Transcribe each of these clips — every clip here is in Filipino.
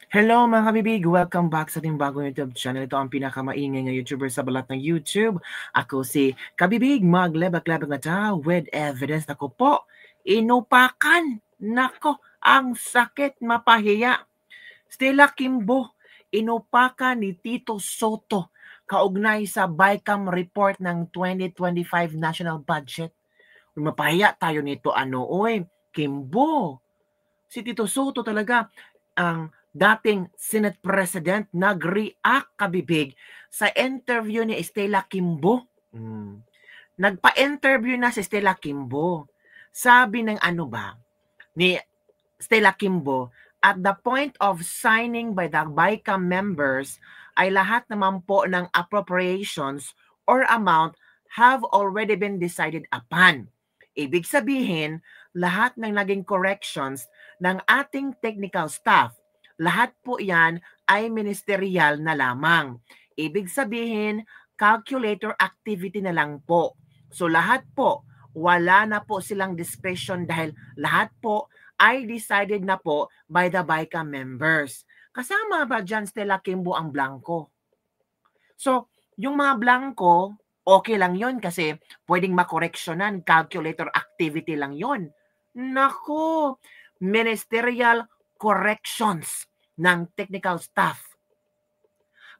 Hello mga kabibig! Welcome back sa ating bagong YouTube channel. Ito ang pinakamaingay na YouTuber sa balat ng YouTube. Ako si Kabibig, maglebak-lebak na ta with evidence. Nako po, inupakan. Nako, ang sakit mapahiya. Stella Kimbo, inupakan ni Tito Soto kaugnay sa BICAM report ng 2025 national budget. Mapahiya tayo nito Kimbo. Si Tito Soto talaga ang dating Senate President nag-react kabibig sa interview ni Stella Kimbo. Nagpa-interview na si Stella Kimbo. Sabi ng ni Stella Kimbo, at the point of signing by the BICAM members ay lahat naman po ng appropriations or amount have already been decided upon. Ibig sabihin, lahat ng naging corrections ng ating technical staff, lahat po yan ay ministerial na lamang. Ibig sabihin, calculator activity na lang po. So lahat po, wala na po silang discretion dahil lahat po ay decided na po by the BICAM members. Kasama ba dyan, Stella Kimbo, ang blanco? So, yung mga blanco, okay lang yon kasi pwedeng makoreksyonan, calculator activity lang yon. Nako, ministerial corrections ng technical staff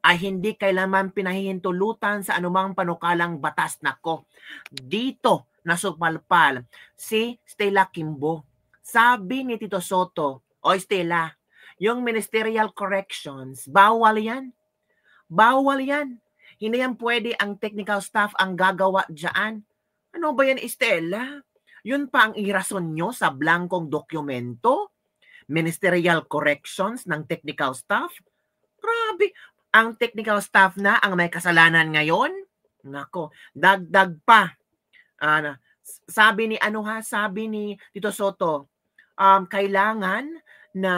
ay hindi kailanman pinahihintulutan sa anumang panukalang batas. Nako, dito nasupalpal si Stella Kimbo. Sabi ni Tito Soto, o Stella, yung ministerial corrections, bawal yan. Bawal yan. Hindi yan pwede ang technical staff ang gagawa dyan. Ano ba yan, Stella? Yun pa ang irason nyo sa blankong dokumento? Ministerial corrections ng technical staff? Grabe. Ang technical staff na ang may kasalanan ngayon? Nako, dagdag pa. Sabi ni Tito Soto, kailangan na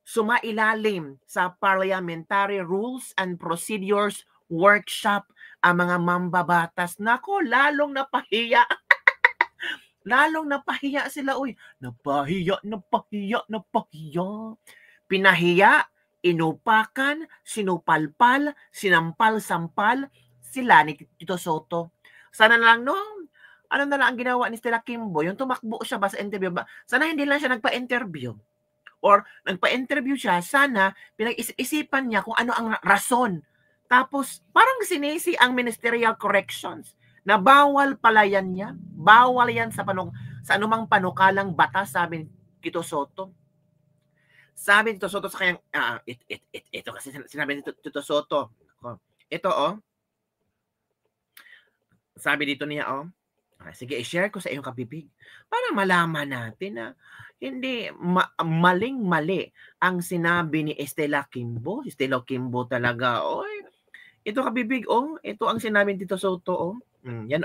sumailalim sa Parliamentary Rules and Procedures Workshop ang mga mambabatas. Nako, lalong napahiya. Lalong napahiya sila. Napahiya. Pinahiya, inupakan, sinupalpal, sinampal-sampal sila ni Tito Soto. Sana na lang, ano na lang ang ginawa ni Stella Kimbo, yung tumakbo siya ba sa interview ba? Sana hindi lang siya nagpa-interview. Or nagpa-interview siya, sana pinag-isipan niya kung ano ang rason. Tapos, parang sinisi ang ministerial corrections na bawal pala yan niya. Bawal yan sa anumang panukalang batas, sabi ni Tito Soto. Sabi ni Tito Soto sa kanyang, ito kasi sinabi ni Tito Soto. Ito, sabi dito niya, sige, i-share ko sa iyong kabibig para malaman natin na hindi maling-mali ang sinabi ni Stella Kimbo. Stella Kimbo talaga, ito kabibig, ito ang sinabi ni Tito Soto, yan,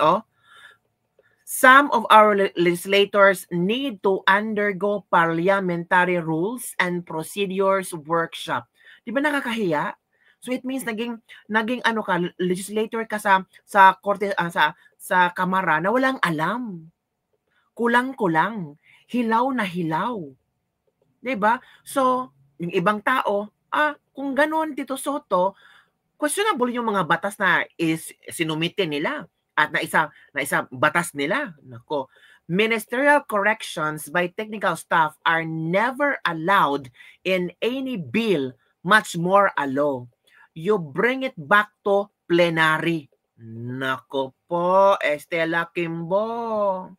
some of our legislators need to undergo parliamentary rules and procedures workshop. Di ba nakakahiya? So it means naging legislator ka sa korte, sa kamara na walang alam. Kulang-kulang, hilaw na hilaw. 'Di ba? So, yung ibang tao, kung ganoon, Tito Soto, questionable yung mga batas na sinumite nila at na isa batas nila. Nako, ministerial corrections by technical staff are never allowed in any bill, much more a law. You bring it back to plenary. Nako po, Stella Kimbo.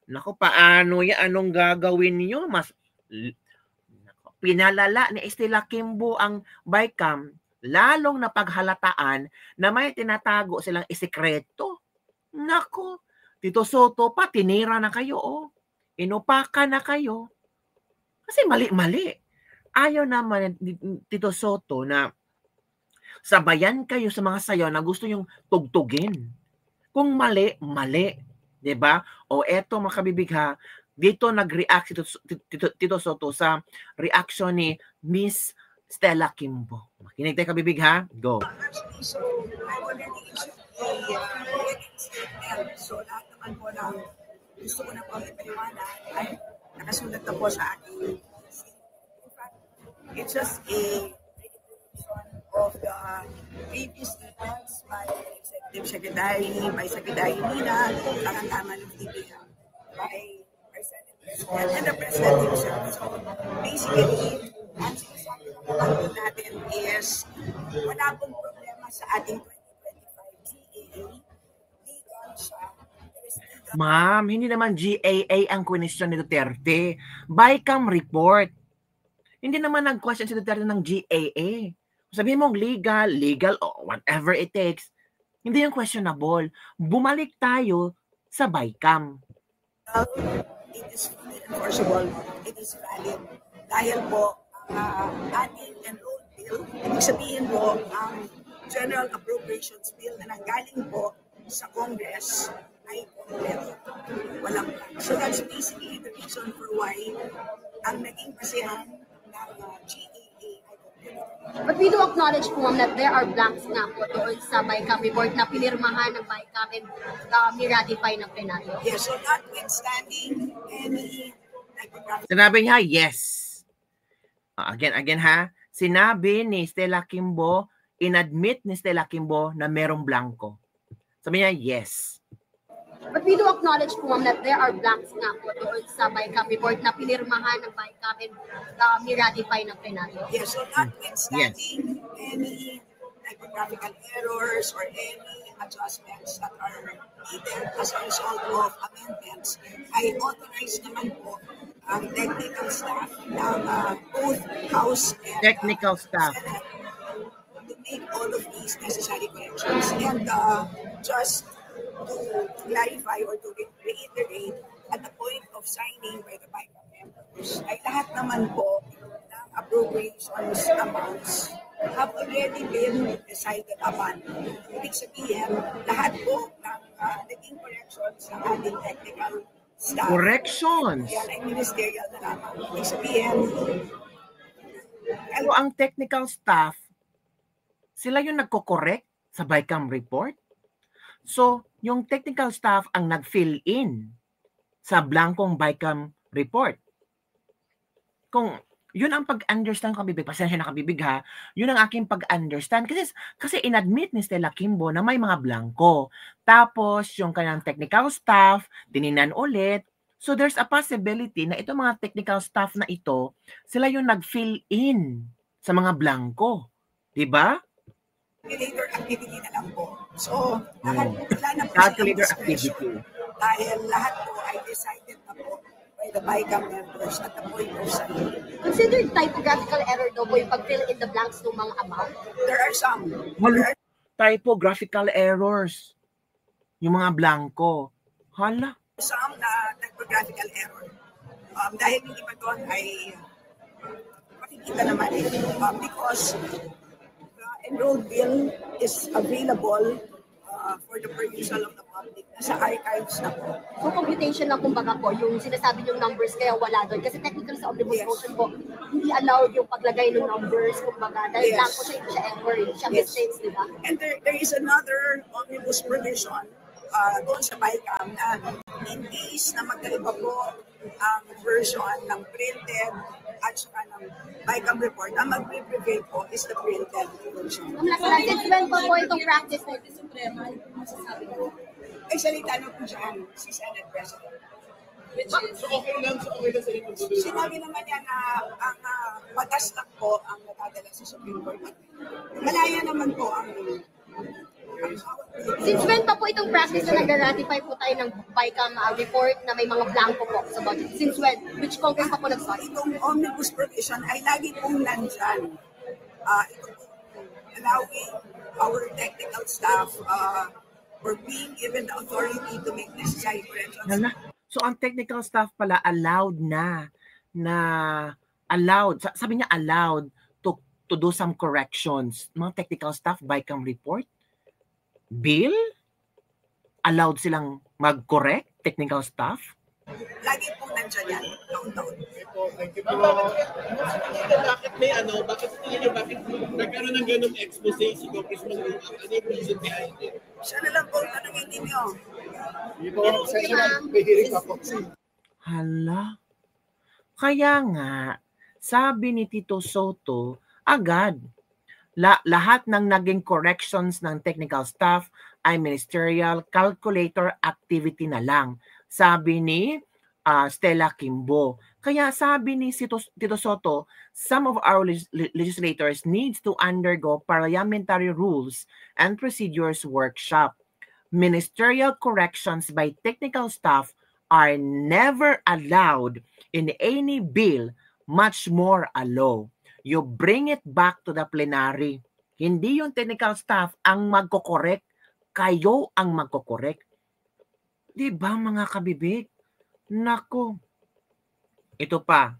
Nako, paano yan? Anong gagawin niyo? Pinalala ni Stella Kimbo ang BICAM, lalong napaghalataan na may tinatago silang isikreto. Nako, Tito Soto pa, tinira na kayo, Inupakan na kayo. Kasi mali-mali. Ayaw naman Tito Soto na sabayan kayo sa mga sayaw na gusto yung tugtugin. Kung mali, mali. Diba? O eto mga kabibig, dito nag-react si Tito Soto sa reaction ni Miss Stella Kimbo. Makinig tayo kabibig, Go. So, I already issued so lahat naman po na gusto ko na po paliwanag ay nakasulat na po sa aking It's just a reiteration of the previous statements by Executive Secretary, by Secretary Mina, Karantaman of DBM, by our Senate President, and the President himself. So basically, ang sinasabi naman natin is wala pong problema sa ating 2025 GAA. Legal siya. There is legal. Ma'am, hindi naman GAA ang question ni Duterte. BICAM report. Hindi naman nag-question si Duterte ng GAA. Sabihin mong legal, o whatever it takes. Hindi yung questionable. Bumalik tayo sa BICAM. It is fully enforceable. It is valid. Dahil po, ating enrolled bill, ibig sabihin po, ang General Appropriations Bill na nanggaling po sa Congress ay kompleto. Walang plan. So that's basically the reason for why ang naging basihan ng GAA ay kompleto. But we do acknowledge po, ma'am, that there are blanks nga po doon sa BICAM report na pinirmahan ng BICAM and ni-ratify ng plenaryo. Yes, so notwithstanding any typographic. Sinabi niya, yes. Again ha, sinabi ni Stella Kimbo, inadmit ni Stella Kimbo na merong blanco. Sabi niya, yes. But we do acknowledge po, ma'am, that there are blanks nga po doon sa BICAM report na pinirmahan ng BICAM and ni-ratify ng plenaryo. Yes, so notwithstanding any typographical errors or any adjustments that are needed as a result of amendments, ay authorized naman po ang technical staff ng both House and Technical staff. Senate to make all of these necessary corrections. And just to clarify or to reiterate, at the point of signing by the BICAM members, ay lahat naman po ng appropriations amounts have already been decided upon. Ibig sabihin, lahat po ng naging corrections ng ating technical staff. Corrections. Yan ay ministerial na lamang. Ibig sabihin, Pero ang technical staff, sila yung nagko-correct sa BICAM report. So, yung technical staff ang nag-fill in sa blankong BICAM report. Kung yun ang pag-understand ko, Kabibig, pasensya na Kabibig ha, yun ang aking pag-understand. Kasi inadmit ni Stella Kimbo na may mga blanco. Tapos, yung kanyang technical staff, tininan ulit. So, there's a possibility na itong mga technical staff na ito, sila yung nag-fill in sa mga blanco. Diba? calculator activity na lang po. So, lahat po, wala na po Calculator silang discretion. activity. Dahil lahat po ay decided na po by the BICAM members at the point of signing. Considered typographical error daw po yung pag-fill in the blanks ng mga amount? There are some. Wala. Typographical errors. Yung mga blanco. Hala. Some na typographical error. Dahil yung iba doon ay makikita naman because the enrolled bill is available for the perusal of the public. Nasa archives na po. So computation lang kumbaga po, yung sinasabi yung numbers kaya wala doon. Kasi technically sa omnibus Yes. motion po, hindi allowed yung paglagay ng numbers kumbaga. Dahil Yes. lang po siya, hindi siya error, hindi siya Yes. mistakes, di ba? And there is another omnibus provision doon sa BICAM na in case na magkaiba po ang version ng printed at saka ng BICAM report, ang mag-prevail po is the printed version. Ang last lang, since when pa po itong practice na ito? Ay, salita na po dyan si Senate President. Okay lang sa ito. Sinabi naman niya na ang batas lang po ang natadala sa Supreme Court. At malaya naman po ang Since when pa po itong practice na nag-ratify po tayo ng BICAM report na may mga blanco po sa budget? Since when? Which Congress pa po nag-start? itong omnibus provision ay lagi pong nandyan. Ito pong allowing our technical staff for being given the authority to make necessary corrections. Hala. So, ang technical staff pala allowed allowed, sabi niya allowed to do some corrections. Mga technical staff, BICAM report, bill, allowed silang mag-correct, technical staff. Lagi pong nandyan yan, taon-taon. Bakit may bakit nagkaroon ng ganong expose si Congressman Wu? Ano yung reason behind it? Siya na lang po tanongin ninyo. Hala. Kaya nga, Sabi ni Tito Soto, agad, lahat ng naging corrections ng technical staff ay ministerial calculator activity na lang. Sabi ni Stella Kimbo. Kaya sabi ni Tito Soto, some of our legislators needs to undergo parliamentary rules and procedures workshop. Ministerial corrections by technical staff are never allowed in any bill, much more a law. You bring it back to the plenary. Hindi yung technical staff ang magkokorek, kayo ang magkokorek. Di ba mga kabibig? Nako. Ito pa.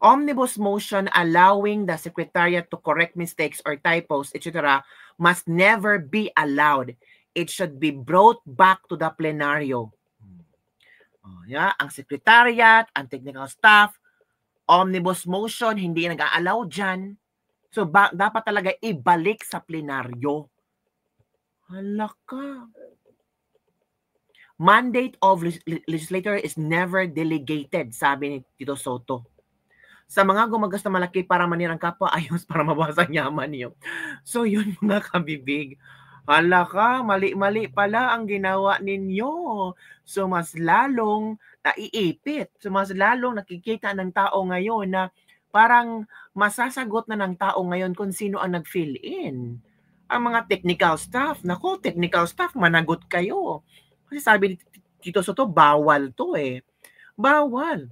Omnibus motion allowing the Secretariat to correct mistakes or typos, etc. must never be allowed. It should be brought back to the plenaryo. Ang Secretariat, ang technical staff, omnibus motion, hindi nag-a-allow dyan. So, dapat talaga ibalik sa plenaryo. Hala ka. Mandate of legislator is never delegated, sabi ni Tito Soto. Sa mga gumagas na malaki para manirang kapwa, ayos para mabasang yaman niyo. So, yun mga kabibig. Hala ka, mali-mali pala ang ginawa ninyo. So, mas lalong naiipit. So, mas lalong nakikita ng tao ngayon na parang masasagot na ng tao ngayon kung sino ang nag-fill in. Ang mga technical staff, nako, technical staff, managot kayo. Kasi sabi ni Tito Soto, bawal to eh. Bawal.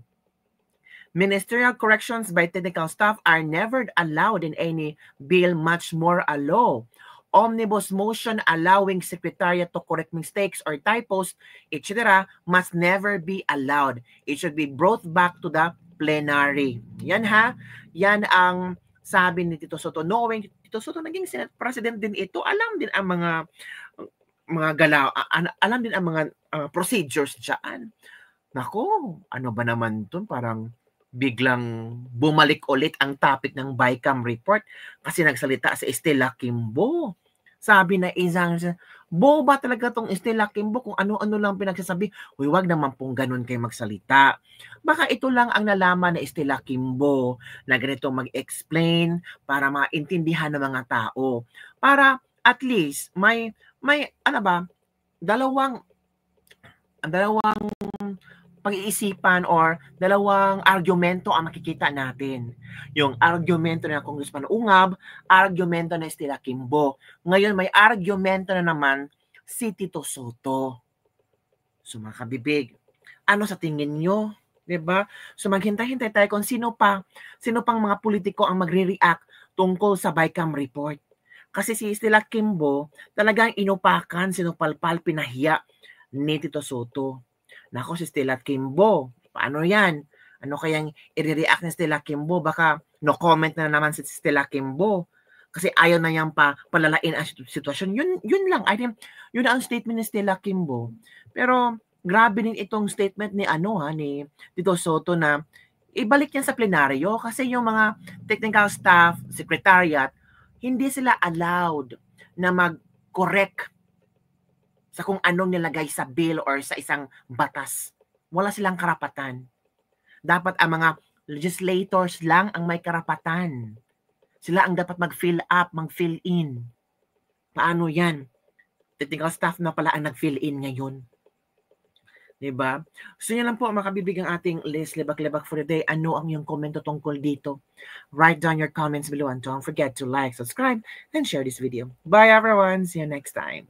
Ministerial corrections by technical staff are never allowed in any bill, much more a law. Omnibus motion allowing Secretariat to correct mistakes or typos, etc. must never be allowed. It should be brought back to the plenary. Yan ha. Yan ang sabi ni Tito Soto. Knowing Tito Soto naging Senate President din ito, alam din ang mga galaw, alam din ang mga procedures diyan. Nako, ano ba naman 'to? Parang biglang bumalik ulit ang topic ng BICAM report kasi nagsalita si Stella Kimbo. Sabi na isang, boba talaga tong Stella Kimbo kung ano-ano lang pinagsasabi. Uy, wag naman pong ganun kayo magsalita. Baka ito lang ang nalaman ni Stella Kimbo na ganito mag-explain para maintindihan ng mga tao. Para at least may ano ba, dalawang pag-iisipan or dalawang argumento ang makikita natin. Yung argumento na Congressman Ungab, argumento na Stella Kimbo. Ngayon may argumento na naman si Tito Soto. So mga kabibig, ano sa tingin nyo? Diba? So maghintay-hintay tayo kung sino pang mga politiko ang magre-react tungkol sa BICAM report. Kasi si Stella Kimbo talagang inupakan, sinupalpal, pinahiya ni Tito Soto. Nako, si Stella Kimbo, paano yan? Ano kayang i-react ni Stella Kimbo? Baka no comment na naman si Stella Kimbo. Kasi ayaw na niyang palalain ang sitwasyon. Yun lang. Yun ang statement ni Stella Kimbo. Pero grabe din itong statement ni ni Tito Soto na ibalik niya sa plenaryo kasi yung mga technical staff, secretariat, hindi sila allowed na mag-correct sa kung anong nilagay sa bill or sa isang batas. Wala silang karapatan. Dapat ang mga legislators lang ang may karapatan. Sila ang dapat mag-fill up, mag-fill in. Paano yan? Technical staff na pala ang nag-fill in ngayon. Diba? So yun lang po mga kabibig ang ating list libak-libak for the day. Ano ang iyong komento tungkol dito? Write down your comments below and don't forget to like, subscribe, and share this video. Bye everyone! See you next time.